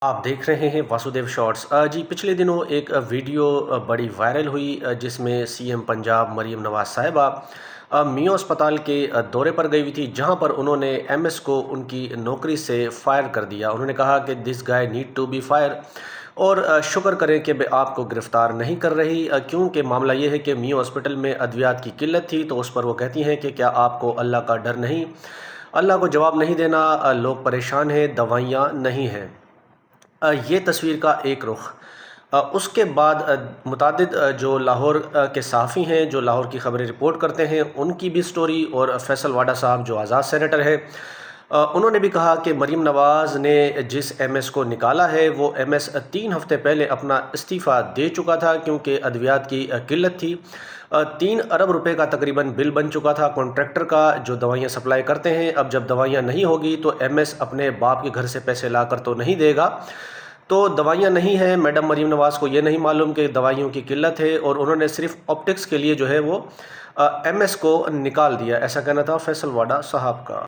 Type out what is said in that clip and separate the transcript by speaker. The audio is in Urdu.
Speaker 1: آپ دیکھ رہے ہیں واسودیو شارٹس۔ جی پچھلے دنوں ایک ویڈیو بڑی وائرل ہوئی جس میں سی ایم پنجاب مریم نواز صاحبہ میو اسپتال کے دورے پر گئی ہوئی تھی، جہاں پر انہوں نے ایم ایس کو ان کی نوکری سے فائر کر دیا۔ انہوں نے کہا کہ دس گائے نیڈ ٹو بی فائر، اور شکر کریں کہ آپ کو گرفتار نہیں کر رہی، کیونکہ معاملہ یہ ہے کہ میو ہاسپٹل میں ادویات کی قلت تھی، تو اس پر وہ کہتی ہیں کہ کیا آپ کو اللہ کا ڈر نہیں؟ اللہ کو جواب نہیں دینا، لوگ پریشان ہیں، دوائیاں نہیں ہیں۔ یہ تصویر کا ایک رخ۔ اس کے بعد متعدد جو لاہور کے صحافی ہیں، جو لاہور کی خبریں رپورٹ کرتے ہیں، ان کی بھی سٹوری، اور فیصل واڈا صاحب جو آزاد سینیٹر ہیں، انہوں نے بھی کہا کہ مریم نواز نے جس ایم ایس کو نکالا ہے وہ ایم ایس 3 ہفتے پہلے اپنا استعفیٰ دے چکا تھا، کیونکہ ادویات کی قلت تھی۔ 3 ارب روپے کا تقریباً بل بن چکا تھا کانٹریکٹر کا، جو دوائیاں سپلائی کرتے ہیں۔ اب جب دوائیاں نہیں ہوگی تو ایم ایس اپنے باپ کے گھر سے پیسے لا کر تو نہیں دے گا۔ تو دوائیاں نہیں ہیں، میڈم مریم نواز کو یہ نہیں معلوم کہ دوائیوں کی قلت ہے، اور انہوں نے صرف آپٹکس کے لیے جو ہے وہ ایم ایس کو نکال دیا۔ ایسا کہنا تھا فیصل واڈا صاحب کا۔